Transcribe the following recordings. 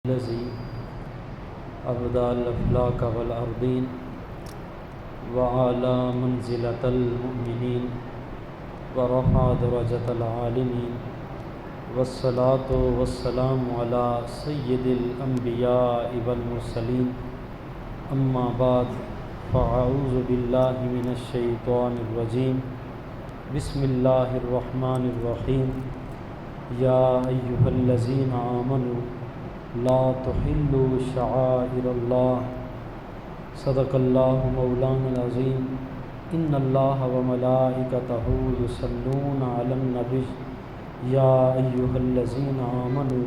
الذي أبدى الأفلاك والأرضين وعلى منزلة المؤمنين ورفع درجة العالمين والصلاة والسلام على سيد الأنبياء والمرسلين أما بعد فأعوذ بالله من الشيطان الرجيم بسم الله الرحمن الرحيم يا أيها الذين آمنوا لا تحلوا شعائر الله صدق الله مولانا العظيم إن الله وملائكته يصلون على النبي يا أيها الذين آمنوا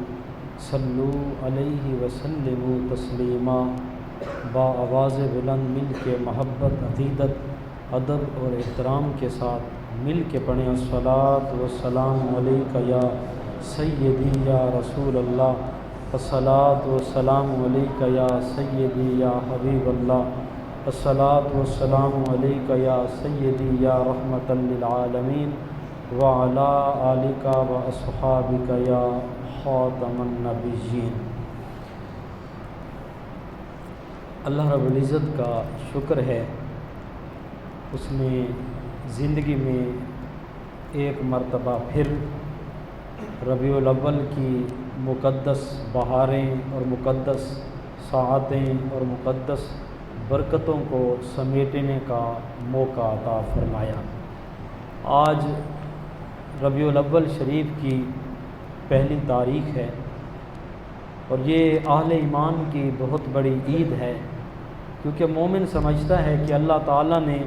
صلوا عليه وسلموا تسلیما۔ با آواز بلند مل کے محبت، عقیدت، ادب اور احترام کے ساتھ مل کے پڑھیں الصلاۃ والسلام علیک یا سیدی یا رسول اللہ، الصلاۃ والسلام علیک یا سیدی یا حبیب اللہ، الصلاۃ والسلام علیک یا سیدی یا رحمۃ للعالمین وعلی آلک و اصحابک یا خاتم النبیین۔ اللہ رب العزت کا شکر ہے، اس نے زندگی میں ایک مرتبہ پھر ربیع الاول کی مقدس بہاریں اور مقدس ساعتیں اور مقدس برکتوں کو سمیٹنے کا موقع عطا فرمایا۔ آج ربیع الاول شریف کی پہلی تاریخ ہے اور یہ اہل ایمان کی بہت بڑی عید ہے، کیونکہ مومن سمجھتا ہے کہ اللہ تعالیٰ نے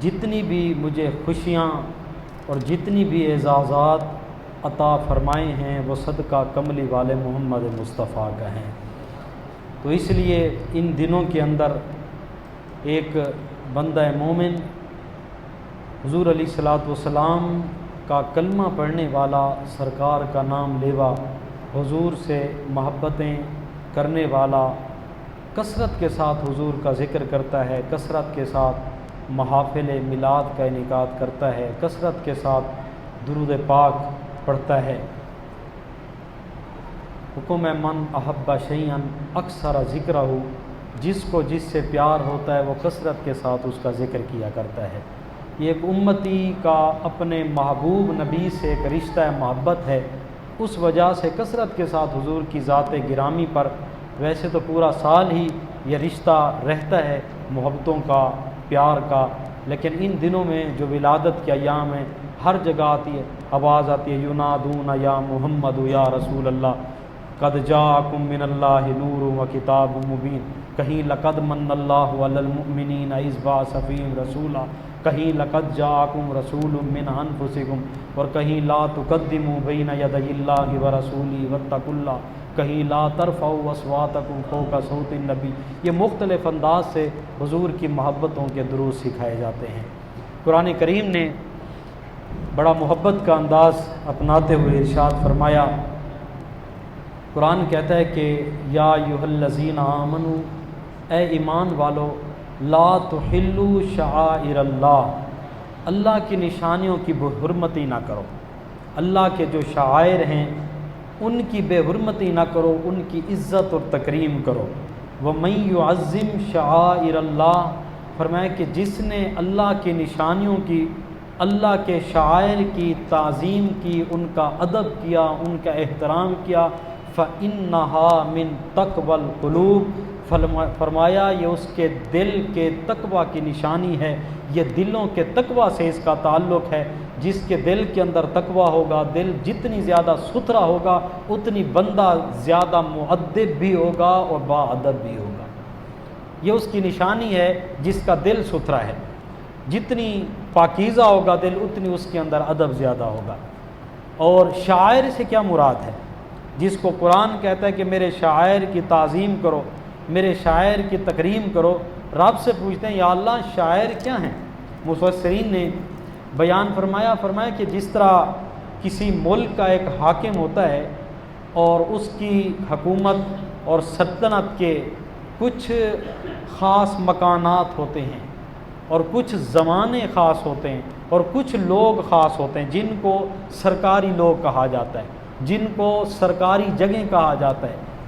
جتنی بھی مجھے خوشیاں اور جتنی بھی اعزازات عطا فرمائے ہیں وہ صدقہ کملی والے محمد مصطفیٰ کا ہیں، تو اس لیے ان دنوں کے اندر ایک بندہ مومن حضور علیہ الصلوۃ والسلام کا کلمہ پڑھنے والا، سرکار کا نام لیوا، حضور سے محبتیں کرنے والا، کثرت کے ساتھ حضور کا ذکر کرتا ہے، کثرت کے ساتھ محافل میلاد کا انعقاد کرتا ہے، کثرت کے ساتھ درود پاک پڑھتا ہے۔ حکم من احب شیئا اکثر ذکرہ، جس کو جس سے پیار ہوتا ہے وہ کثرت کے ساتھ اس کا ذکر کیا کرتا ہے۔ یہ ایک امتی کا اپنے محبوب نبی سے ایک رشتہ محبت ہے، اس وجہ سے کثرت کے ساتھ حضور کی ذات گرامی پر، ویسے تو پورا سال ہی یہ رشتہ رہتا ہے محبتوں کا، پیار کا، لیکن ان دنوں میں جو ولادت کے ایام ہیں ہر جگہ آتی ہے، آواز آتی ہے ینادون یا محمد یا رسول اللہ قد جاءکم من اللہ نور و کتاب مبین، کہیں لقد من اللہ علی المؤمنین اذ بعث فیہم رسولا، کہیں لقد جاءکم رسول من انفسکم، اور کہیں لا تقدموا بین یدی اللہ ورسولہ واتقوا اللہ، کہیں لا ترفعوا اصواتکم فوق صوت النبی۔ یہ مختلف انداز سے حضور کی محبتوں کے دروس سکھائے جاتے ہیں۔ قرآن کریم نے بڑا محبت کا انداز اپناتے ہوئے ارشاد فرمایا، قرآن کہتا ہے کہ یا ایھا الذین آمنوا، اے ایمان والو، لا تحلوا شعائر اللہ، اللہ کی نشانیوں کی بے حرمتی نہ کرو، اللہ کے جو شعائر ہیں ان کی بے حرمتی نہ کرو، ان کی عزت اور تکریم کرو۔ وَمَن يُعَظِّمْ شَعَائِرَ اللَّهِ، فرمایا کہ جس نے اللہ کی نشانیوں کی، اللہ کے شعائر کی تعظیم کی، ان کا ادب کیا، ان کا احترام کیا، فَإِنَّهَا مِن تَقْوَى الْقُلُوبِ، فرمایا یہ اس کے دل کے تقوی کی نشانی ہے، یہ دلوں کے تقوی سے اس کا تعلق ہے۔ جس کے دل کے اندر تقوی ہوگا، دل جتنی زیادہ ستھرا ہوگا اتنی بندہ زیادہ مؤدب بھی ہوگا اور باادب بھی ہوگا۔ یہ اس کی نشانی ہے جس کا دل ستھرا ہے، جتنی پاکیزہ ہوگا دل اتنی اس کے اندر ادب زیادہ ہوگا۔ اور شاعر سے کیا مراد ہے؟ جس کو قرآن کہتا ہے کہ میرے شاعر کی تعظیم کرو، میرے شاعر کی تکریم کرو، رب سے پوچھتے ہیں یا اللہ شاعر کیا ہیں؟ مفسرین نے بیان فرمایا کہ جس طرح کسی ملک کا ایک حاکم ہوتا ہے اور اس کی حکومت اور سلطنت کے کچھ خاص مکانات ہوتے ہیں اور کچھ زمانے خاص ہوتے ہیں اور کچھ لوگ خاص ہوتے ہیں جن کو سرکاری لوگ کہا جاتا ہے، جن کو سرکاری جگہیں کہا جاتا ہے،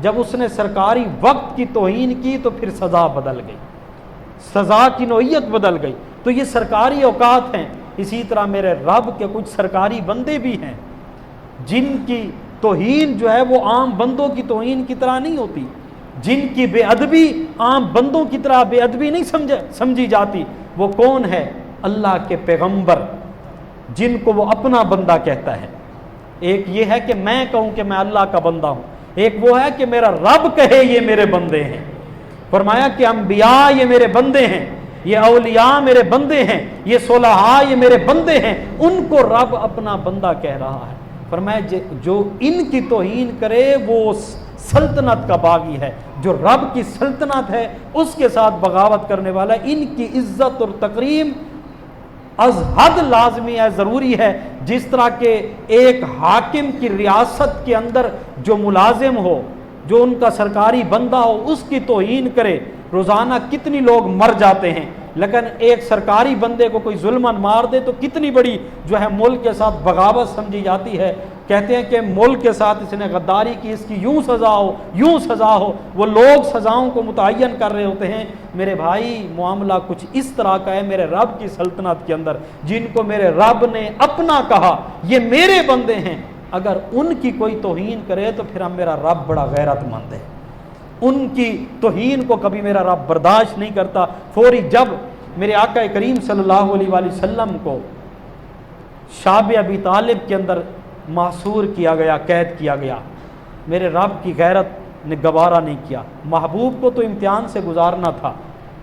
جب اس نے سرکاری وقت کی توہین کی تو پھر سزا بدل گئی، سزا کی نوعیت بدل گئی۔ تو یہ سرکاری اوقات ہیں۔ اسی طرح میرے رب کے کچھ سرکاری بندے بھی ہیں جن کی توہین جو ہے وہ عام بندوں کی توہین کی طرح نہیں ہوتی، جن کی بے ادبی عام بندوں کی طرح بے ادبی نہیں سمجھی جاتی۔ وہ کون ہے؟ اللہ کے پیغمبر، جن کو وہ اپنا بندہ کہتا ہے۔ ایک یہ ہے کہ میں کہوں کہ میں اللہ کا بندہ ہوں، ایک وہ ہے کہ میرا رب کہے یہ میرے بندے ہیں۔ فرمایا کہ انبیاء یہ میرے بندے ہیں، یہ اولیاء میرے بندے ہیں، یہ صلحاء یہ میرے بندے ہیں، ان کو رب اپنا بندہ کہہ رہا ہے۔ فرمایا جو ان کی توہین کرے وہ سلطنت کا باغی ہے، جو رب کی سلطنت ہے اس کے ساتھ بغاوت کرنے والا ہے۔ ان کی عزت اور تکریم از حد لازمی ہے، ضروری ہے۔ جس طرح کہ ایک حاکم کی ریاست کے اندر جو ملازم ہو، جو ان کا سرکاری بندہ ہو، اس کی توہین کرے، روزانہ کتنی لوگ مر جاتے ہیں، لیکن ایک سرکاری بندے کو کوئی ظلماً مار دے تو کتنی بڑی جو ہے ملک کے ساتھ بغاوت سمجھی جاتی ہے۔ کہتے ہیں کہ ملک کے ساتھ اس نے غداری کی، اس کی یوں سزا ہو، یوں سزا ہو۔ وہ لوگ سزاؤں کو متعین کر رہے ہوتے ہیں۔ میرے بھائی معاملہ کچھ اس طرح کا ہے میرے رب کی سلطنت کے اندر، جن کو میرے رب نے اپنا کہا یہ میرے بندے ہیں، اگر ان کی کوئی توہین کرے تو پھر ہم میرا رب بڑا غیرت مند ہے، ان کی توہین کو کبھی میرا رب برداشت نہیں کرتا۔ فوری جب میرے آقا کریم صلی اللہ علیہ وآلہ وسلم کو شعب ابی طالب کے اندر محصور کیا گیا، قید کیا گیا، میرے رب کی غیرت نے گوارا نہیں کیا۔ محبوب کو تو امتحان سے گزارنا تھا،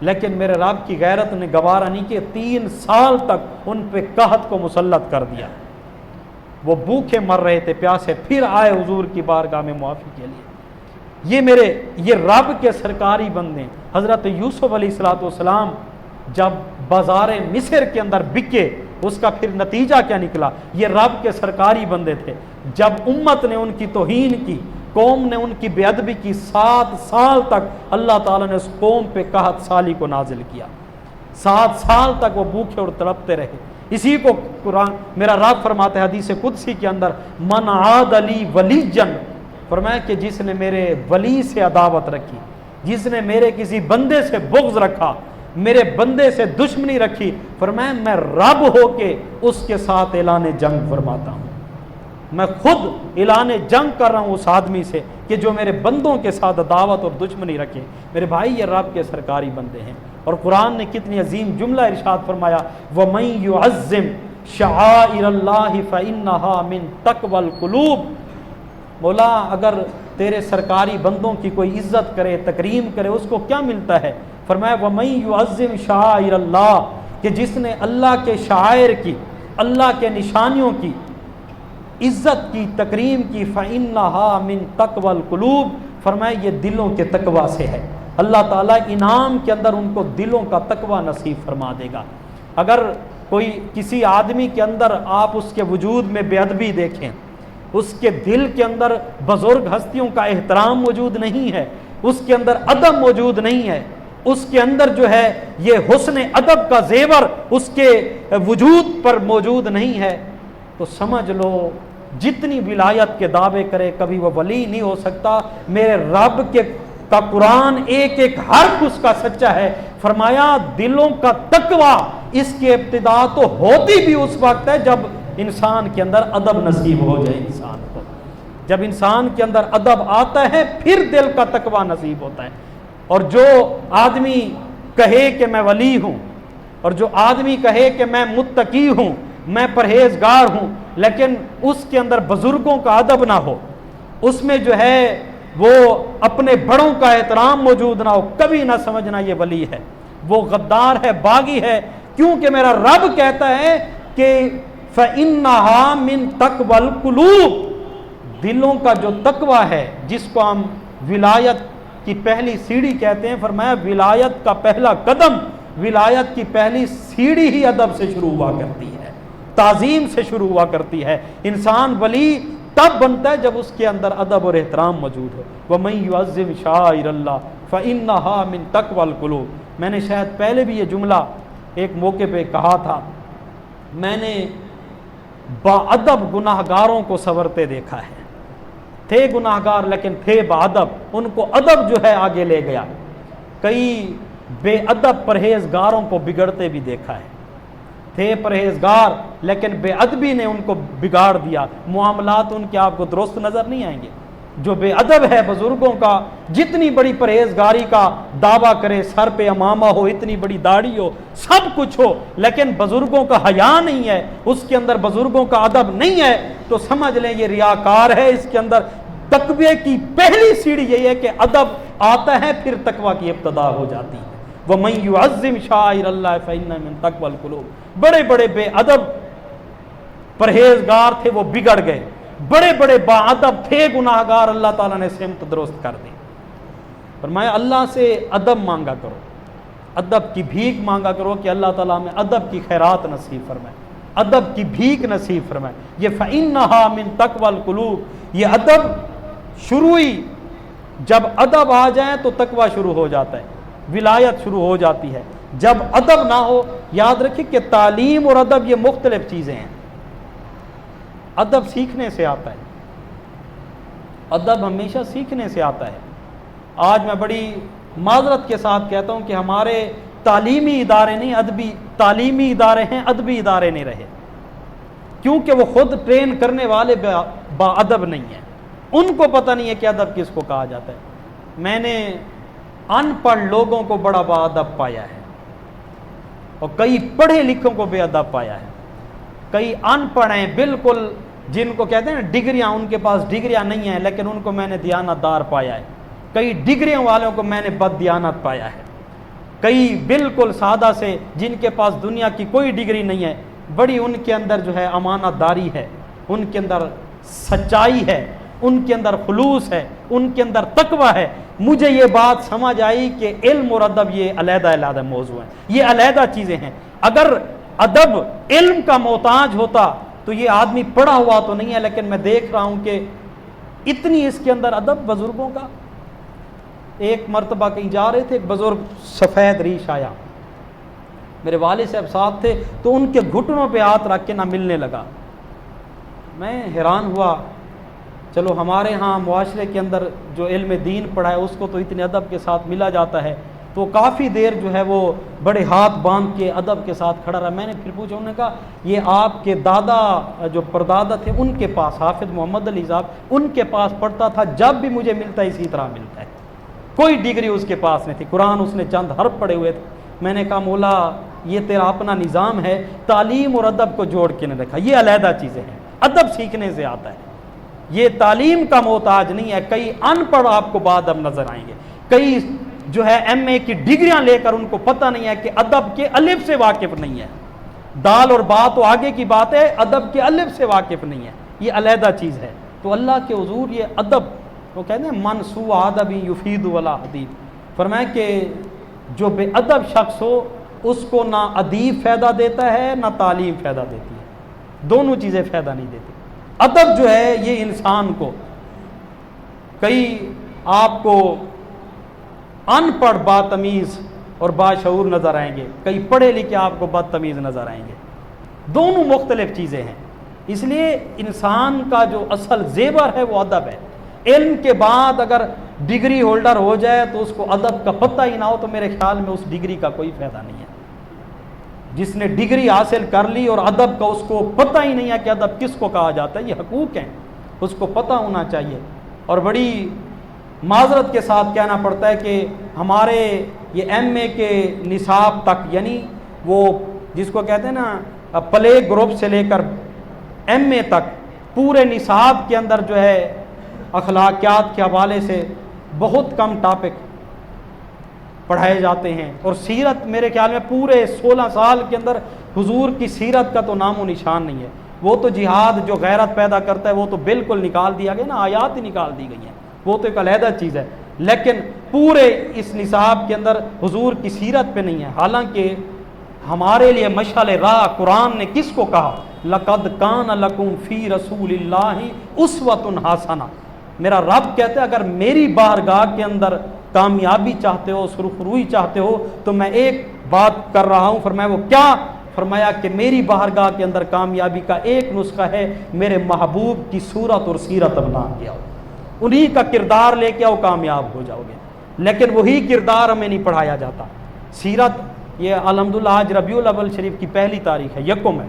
لیکن میرے رب کی غیرت نے گوارا نہیں کیا۔ 3 سال تک ان پہ قحط کو مسلط کر دیا، وہ بھوکے مر رہے تھے، پیاسے، پھر آئے حضور کی بارگاہ میں معافی کے لیے۔ یہ رب کے سرکاری بندے ہیں۔ حضرت یوسف علیہ السلام جب بازار مصر کے اندر بکے، اس کا پھر نتیجہ کیا نکلا؟ یہ رب کے سرکاری بندے تھے۔ جب امت نے ان کی توہین کی، قوم نے ان کی بے ادبی کی، 7 سال تک اللہ تعالیٰ نے اس قوم پہ قحط سالی کو نازل کیا۔ 7 سال تک وہ بھوکے اور تڑپتے رہے۔ اسی کو قرآن میرا رب فرماتا ہے حدیث قدسی کے اندر، من عاد لی ولیجن، فرمایا کہ جس نے میرے ولی سے عداوت رکھی، جس نے میرے کسی بندے سے بغض رکھا، میرے بندے سے دشمنی رکھی، فرمایا میں رب ہو کے اس کے ساتھ اعلان جنگ فرماتا ہوں، میں خود اعلان جنگ کر رہا ہوں اس آدمی سے کہ جو میرے بندوں کے ساتھ عداوت اور دشمنی رکھے۔ میرے بھائی یہ رب کے سرکاری بندے ہیں۔ اور قرآن نے کتنی عظیم جملہ ارشاد فرمایا، وَمَن يُعَظِّمْ شَعَائِرَ اللَّهِ فَإِنَّهَا مِن تَقْوَى الْقُلُوبِ۔ مولا اگر تیرے سرکاری بندوں کی کوئی عزت کرے، تکریم کرے، اس کو کیا ملتا ہے؟ فرمایا وَمَن يُعَظِّمْ شَعَائِرَ اللَّهِ، کہ جس نے اللہ کے شعائر کی، اللہ کے نشانیوں کی عزت کی، تکریم کی، فَإِنَّهَا مِن تَقْوَى الْقُلُوبِ، فرمایا یہ دلوں کے تقوی سے ہے۔ اللہ تعالیٰ انعام کے اندر ان کو دلوں کا تقوی نصیب فرما دے گا۔ اگر کوئی کسی آدمی کے اندر آپ اس کے وجود میں بے ادبی دیکھیں، اس کے دل کے اندر بزرگ ہستیوں کا احترام موجود نہیں ہے، اس کے اندر ادب موجود نہیں ہے، اس کے اندر جو ہے یہ حسن ادب کا زیور اس کے وجود پر موجود نہیں ہے، تو سمجھ لو جتنی ولایت کے دعوے کرے کبھی وہ ولی نہیں ہو سکتا۔ میرے رب کا قرآن ایک ایک حرف اس کا سچا ہے۔ فرمایا دلوں کا تقوی، اس کی ابتدا تو ہوتی بھی اس وقت ہے جب انسان کے اندر ادب نصیب ہو جائے۔ انسان کو جب انسان کے اندر ادب آتا ہے پھر دل کا تقوی نصیب ہوتا ہے۔ اور جو آدمی کہے کہ میں ولی ہوں، اور جو آدمی کہے کہ میں متقی ہوں، میں پرہیزگار ہوں، لیکن اس کے اندر بزرگوں کا ادب نہ ہو، اس میں جو ہے وہ اپنے بڑوں کا احترام موجود نہ ہو، کبھی نہ سمجھنا یہ ولی ہے، وہ غدار ہے، باغی ہے۔ کیونکہ میرا رب کہتا ہے کہ فَإِنَّهَا مِن تَقْوَى الْقُلُوبِ، دلوں کا جو تقوی ہے، جس کو ہم ولایت کی پہلی سیڑھی کہتے ہیں، فرمایا ولایت کا پہلا قدم، ولایت کی پہلی سیڑھی ہی ادب سے شروع ہوا کرتی ہے، تعظیم سے شروع ہوا کرتی ہے۔ انسان ولی تب بنتا ہے جب اس کے اندر ادب اور احترام موجود ہو۔ وَمَن يُعَظِّمْ شَعَائِرَ اللَّهِ فَإِنَّهَا مِن تَقْوَى الْقُلُوبِ۔ میں نے شاید پہلے بھی یہ جملہ ایک موقع پہ کہا تھا، میں نے با ادب گناہگاروں کو سنورتے دیکھا ہے، تھے گناہگار لیکن تھے باادب، ان کو ادب جو ہے آگے لے گیا۔ کئی بے ادب پرہیزگاروں کو بگڑتے بھی دیکھا ہے، تھے پرہیزگار لیکن بے ادبی نے ان کو بگاڑ دیا، معاملات ان کے آپ کو درست نظر نہیں آئیں گے۔ جو بے ادب ہے بزرگوں کا، جتنی بڑی پرہیزگاری کا دعویٰ کرے، سر پہ امامہ ہو، اتنی بڑی داڑھی ہو، سب کچھ ہو، لیکن بزرگوں کا حیا نہیں ہے، اس کے اندر بزرگوں کا ادب نہیں ہے، تو سمجھ لیں یہ ریاکار ہے۔ اس کے اندر تقوی کی پہلی سیڑھی یہی ہے کہ ادب آتا ہے، پھر تقوی کی ابتدا ہو جاتی ہے۔ وَمَن يُعَظِّمْ شَعَائِرَ اللَّهِ فَإِنَّهَا مِن تَقْوَى الْقُلُوبِ۔ بڑے بڑے بے ادب پرہیزگار تھے، وہ بگڑ گئے، بڑے بڑے باادب تھے گناہگار، اللہ تعالیٰ نے سمت درست کر دی۔ فرمایا اللہ سے ادب مانگا کرو، ادب کی بھیک مانگا کرو کہ اللہ تعالیٰ میں ادب کی خیرات نصیب فرمائے، ادب کی بھیک نصیب فرمائے۔ یہ فَإِنَّهَا مِن تَقْوَى الْقُلُوبِ، یہ ادب شروع ہی، جب ادب آ جائیں تو تقوی شروع ہو جاتا ہے، ولایت شروع ہو جاتی ہے۔ جب ادب نہ ہو، یاد رکھیں کہ تعلیم اور ادب یہ مختلف چیزیں ہیں۔ ادب سیکھنے سے آتا ہے، ادب ہمیشہ سیکھنے سے آتا ہے۔ آج میں بڑی معذرت کے ساتھ کہتا ہوں کہ ہمارے تعلیمی ادارے نہیں، ادبی تعلیمی ادارے ہیں، ادبی ادارے نہیں رہے، کیونکہ وہ خود ٹرین کرنے والے با ادب نہیں ہیں، ان کو پتہ نہیں ہے کہ ادب کس کو کہا جاتا ہے۔ میں نے ان پڑھ لوگوں کو بڑا با ادب پایا ہے، اور کئی پڑھے لکھوں کو بے ادب پایا ہے۔ کئی ان پڑھ ہیں بالکل، جن کو کہتے ہیں نا ڈگریاں، ان کے پاس ڈگریاں نہیں ہیں لیکن ان کو میں نے دیانت دار پایا ہے۔ کئی ڈگریوں والوں کو میں نے بد دیانت پایا ہے۔ کئی بالکل سادہ سے جن کے پاس دنیا کی کوئی ڈگری نہیں ہے، بڑی ان کے اندر جو ہے امانت داری ہے، ان کے اندر سچائی ہے، ان کے اندر خلوص ہے، ان کے اندر تقوی ہے۔ مجھے یہ بات سمجھ آئی کہ علم اور ادب یہ علیحدہ علیحدہ موضوع ہیں، یہ علیحدہ چیزیں ہیں۔ اگر ادب علم کا محتاج ہوتا تو یہ آدمی پڑھا ہوا تو نہیں ہے، لیکن میں دیکھ رہا ہوں کہ اتنی اس کے اندر ادب بزرگوں کا۔ ایک مرتبہ کہیں جا رہے تھے، ایک بزرگ سفید ریش آیا، میرے والد صاحب ساتھ تھے، تو ان کے گھٹنوں پہ ہاتھ رکھ کے نہ ملنے لگا۔ میں حیران ہوا، چلو ہمارے ہاں معاشرے کے اندر جو علم دین پڑھا ہے اس کو تو اتنے ادب کے ساتھ ملا جاتا ہے، تو کافی دیر جو ہے وہ بڑے ہاتھ باندھ کے ادب کے ساتھ کھڑا رہا۔ میں نے پھر پوچھا، انہوں نے کہا یہ آپ کے دادا جو پردادا تھے ان کے پاس، حافظ محمد علی صاحب ان کے پاس پڑھتا تھا، جب بھی مجھے ملتا ہے اسی طرح ملتا ہے، کوئی ڈگری اس کے پاس نہیں تھی، قرآن اس نے چند حرف پڑھے ہوئے تھے۔ میں نے کہا مولا یہ تیرا اپنا نظام ہے، تعلیم اور ادب کو جوڑ کے نہیں رکھا، یہ علیحدہ چیزیں ہیں، ادب سیکھنے سے آتا ہے، یہ تعلیم کا محتاج نہیں ہے۔ کئی ان پڑھ آپ کو بادب نظر آئیں گے، کئی جو ہے ایم اے کی ڈگریاں لے کر ان کو پتہ نہیں ہے کہ ادب کے الف سے واقف نہیں ہے، دال اور با تو آگے کی بات ہے، ادب کے الف سے واقف نہیں ہے، یہ علیحدہ چیز ہے۔ تو اللہ کے حضور یہ ادب، وہ کہتے ہیں من سوء ادب یفید ولا حدیث، فرمایا کہ جو بے ادب شخص ہو اس کو نہ ادیب فائدہ دیتا ہے نہ تعلیم فائدہ دیتی ہے، دونوں چیزیں فائدہ نہیں دیتی۔ ادب جو ہے یہ انسان کو، کئی آپ کو ان پڑھ باتمیز اور باشعور نظر آئیں گے، کئی پڑھے لکھے آپ کو بدتمیز نظر آئیں گے، دونوں مختلف چیزیں ہیں۔ اس لیے انسان کا جو اصل زیور ہے وہ ادب ہے۔ علم کے بعد اگر ڈگری ہولڈر ہو جائے تو اس کو ادب کا پتہ ہی نہ ہو تو میرے خیال میں اس ڈگری کا کوئی فائدہ نہیں ہے۔ جس نے ڈگری حاصل کر لی اور ادب کا اس کو پتہ ہی نہیں ہے کہ ادب کس کو کہا جاتا ہے، یہ حقوق ہیں، اس کو پتہ ہونا چاہیے۔ اور بڑی معذرت کے ساتھ کہنا پڑتا ہے کہ ہمارے یہ ایم اے کے نصاب تک، یعنی وہ جس کو کہتے ہیں نا پلے گروپ سے لے کر ایم اے تک، پورے نصاب کے اندر جو ہے اخلاقیات کے حوالے سے بہت کم ٹاپک پڑھائے جاتے ہیں، اور سیرت میرے خیال میں پورے 16 سال کے اندر حضور کی سیرت کا تو نام و نشان نہیں ہے۔ وہ تو جہاد جو غیرت پیدا کرتا ہے وہ تو بالکل نکال دیا گیا نا، آیات ہی نکال دی گئی ہیں، وہ تو ایک علیحدہ چیز ہے، لیکن پورے اس نصاب کے اندر حضور کی سیرت پہ نہیں ہے۔ حالانکہ ہمارے لیے مشعل راہ قرآن نے کس کو کہا؟ لقد کان لکم فی رسول اللہ اسوۃ حسنہ۔ میرا رب کہتے ہیں اگر میری بارگاہ کے اندر کامیابی چاہتے ہو، سرخروئی چاہتے ہو تو میں ایک بات کر رہا ہوں۔ فرمایا وہ کیا؟ فرمایا کہ میری بارگاہ کے اندر کامیابی کا ایک نسخہ ہے، میرے محبوب کی صورت اور سیرت بنا کے آؤ۔ انہی کا کردار لے کے آؤ کامیاب ہو جاؤ گے، لیکن وہی کردار ہمیں نہیں پڑھایا جاتا۔ سیرت، یہ الحمدللہ آج ربیع الاول شریف کی پہلی تاریخ ہے، یکم ہے،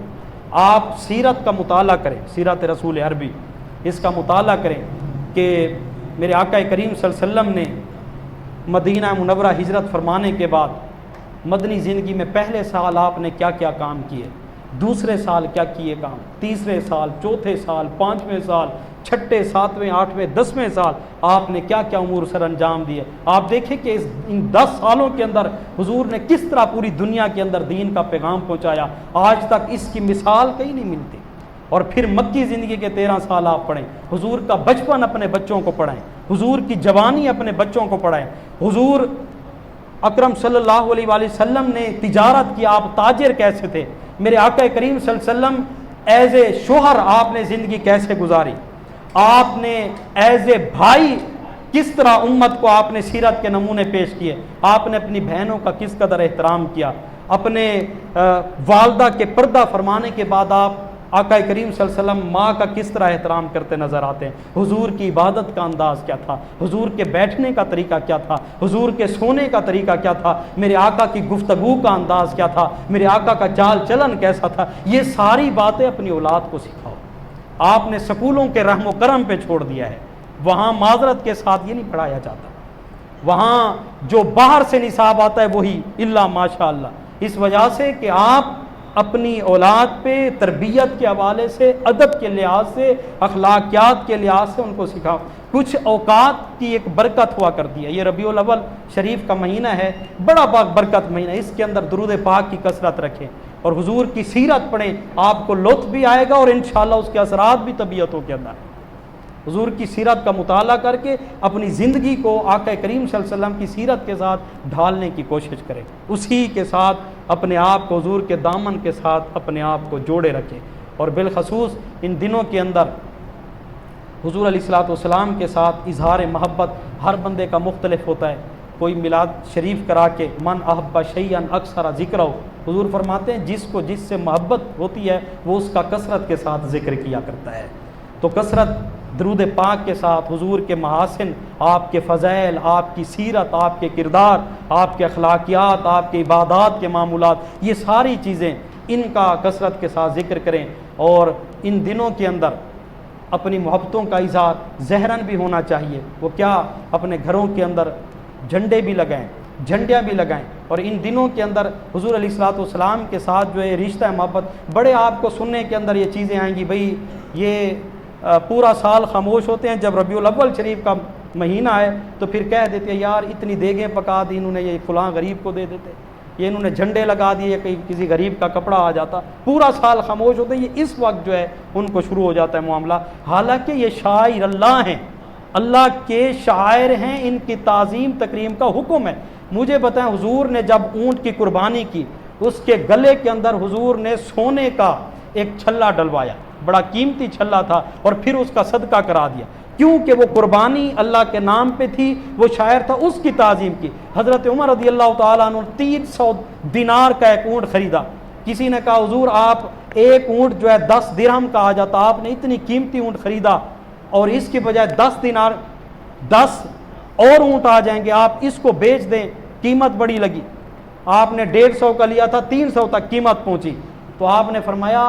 آپ سیرت کا مطالعہ کریں، سیرت رسول عربی، اس کا مطالعہ کریں کہ میرے آقا کریم صلی اللہ علیہ وسلم نے مدینہ منورہ ہجرت فرمانے کے بعد مدنی زندگی میں پہلے سال آپ نے کیا کیا کام کیے، دوسرے سال کیا کیے کام، تیسرے سال، چوتھے سال، پانچویں سال، چھٹے، ساتویں، آٹھویں، دسویں سال آپ نے کیا کیا امور سر انجام دیے۔ آپ دیکھیں کہ ان 10 سالوں کے اندر حضور نے کس طرح پوری دنیا کے اندر دین کا پیغام پہنچایا، آج تک اس کی مثال کہیں نہیں ملتی۔ اور پھر مکی زندگی کے 13 سال آپ پڑھیں، حضور کا بچپن اپنے بچوں کو پڑھائیں، حضور کی جوانی اپنے بچوں کو پڑھائیں۔ حضور اکرم صلی اللہ علیہ وآلہ وسلم نے تجارت کی، آپ تاجر کیسے تھے، میرے آقا کریم صلی اللہ علیہ وسلم ایز اے شوہر آپ نے زندگی کیسے گزاری، آپ نے ایز اے بھائی کس طرح امت کو آپ نے سیرت کے نمونے پیش کیے، آپ نے اپنی بہنوں کا کس قدر احترام کیا، اپنے والدہ کے پردہ فرمانے کے بعد آپ آقا کریم صلی اللہ علیہ وسلم ماں کا کس طرح احترام کرتے نظر آتے ہیں، حضور کی عبادت کا انداز کیا تھا، حضور کے بیٹھنے کا طریقہ کیا تھا، حضور کے سونے کا طریقہ کیا تھا، میرے آقا کی گفتگو کا انداز کیا تھا، میرے آقا کا چال چلن کیسا تھا، یہ ساری باتیں اپنی اولاد کو سکھاؤ۔ آپ نے سکولوں کے رحم و کرم پہ چھوڑ دیا ہے، وہاں معذرت کے ساتھ یہ نہیں پڑھایا جاتا، وہاں جو باہر سے نصاب آتا ہے وہی الا ماشاء اللہ۔ اس وجہ سے کہ آپ اپنی اولاد پہ تربیت کے حوالے سے، ادب کے لحاظ سے، اخلاقیات کے لحاظ سے ان کو سکھاؤ۔ کچھ اوقات کی ایک برکت ہوا کرتی ہے، یہ ربیع الاول شریف کا مہینہ ہے، بڑا برکت مہینہ، اس کے اندر درود پاک کی کثرت رکھیں اور حضور کی سیرت پڑھیں، آپ کو لطف بھی آئے گا اور انشاءاللہ اس کے اثرات بھی طبیعتوں کے اندر۔ حضور کی سیرت کا مطالعہ کر کے اپنی زندگی کو آقا کریم صلی اللہ علیہ وسلم کی سیرت کے ساتھ ڈھالنے کی کوشش کریں، اسی کے ساتھ اپنے آپ کو حضور کے دامن کے ساتھ اپنے آپ کو جوڑے رکھیں۔ اور بالخصوص ان دنوں کے اندر حضور علیہ الصلوۃ والسلام کے ساتھ اظہار محبت ہر بندے کا مختلف ہوتا ہے، کوئی میلاد شریف کرا کے من احب شیئا اکثر ذکرہ، حضور فرماتے ہیں جس کو جس سے محبت ہوتی ہے وہ اس کا کثرت کے ساتھ ذکر کیا کرتا ہے۔ تو کثرت درود پاک کے ساتھ حضور کے محاسن، آپ کے فضائل، آپ کی سیرت، آپ کے کردار، آپ کے اخلاقیات، آپ کے عبادات کے معمولات، یہ ساری چیزیں ان کا کثرت کے ساتھ ذکر کریں۔ اور ان دنوں کے اندر اپنی محبتوں کا اظہار ظاہراً بھی ہونا چاہیے، وہ کیا اپنے گھروں کے اندر جھنڈے بھی لگائیں، جھنڈیاں بھی لگائیں، اور ان دنوں کے اندر حضور علیہ الصلوۃ والسلام کے ساتھ جو ہے رشتہ محبت، بڑے آپ کو سننے کے اندر یہ چیزیں آئیں گی، بھئی یہ پورا سال خاموش ہوتے ہیں، جب ربیع الاول شریف کا مہینہ ہے تو پھر کہہ دیتے ہیں یار اتنی دیگیں پکا دی انہوں نے، یہ فلاں غریب کو دے دیتے، یہ انہوں نے جھنڈے لگا دیے، کہیں کسی غریب کا کپڑا آ جاتا، پورا سال خاموش ہوتے ہیں۔ یہ اس وقت جو ہے ان کو شروع ہو جاتا ہے معاملہ، حالانکہ یہ شاعر اللہ ہیں، اللہ کے شاعر ہیں، ان کی تعظیم تکریم کا حکم ہے۔ مجھے بتائیں حضور نے جب اونٹ کی قربانی کی، اس کے گلے کے اندر حضور نے سونے کا ایک چھلا ڈلوایا، بڑا قیمتی چھلا تھا، اور پھر اس کا صدقہ کرا دیا، کیونکہ وہ قربانی اللہ کے نام پہ تھی، وہ شاعر تھا، اس کی تعظیم کی۔ حضرت عمر رضی اللہ تعالیٰ عنہ 300 دینار کا ایک اونٹ خریدا، کسی نے کہا حضور آپ ایک اونٹ جو ہے 10 درہم کا آ جاتا، آپ نے اتنی قیمتی اونٹ خریدا اور اس کی بجائے 10 دینار 10 اور اونٹ آ جائیں گے، آپ اس کو بیچ دیں، قیمت بڑی لگی، آپ نے 150 کا لیا تھا، 300 تک قیمت پہنچی، تو آپ نے فرمایا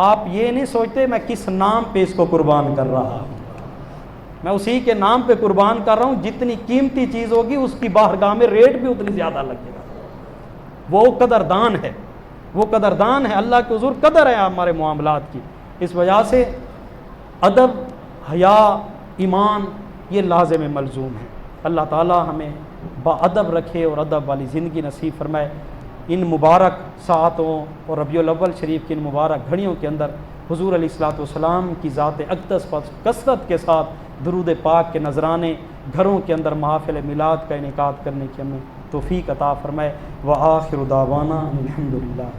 آپ یہ نہیں سوچتے میں کس نام پہ اس کو قربان کر رہا ہوں، میں اسی کے نام پہ قربان کر رہا ہوں، جتنی قیمتی چیز ہوگی اس کی بارگاہ میں ریٹ بھی اتنی زیادہ لگے گا۔ وہ قدردان ہے، وہ قدردان ہے، اللہ کے حضور قدر ہے ہمارے معاملات کی۔ اس وجہ سے ادب، حیا، ایمان یہ لازم ملزوم ہے۔ اللہ تعالی ہمیں با ادب رکھے اور ادب والی زندگی نصیب فرمائے۔ ان مبارک ساعتوں اور ربیع الاول شریف کی ان مبارک گھڑیوں کے اندر حضور علیہ الصلوۃ والسلام کی ذات اقدس پر کثرت کے ساتھ درود پاک کے نذرانے، گھروں کے اندر محافل میلاد کا انعقاد کرنے کی ہمیں توفیق عطا فرمائے۔ وآخر دعوانا الحمدللہ۔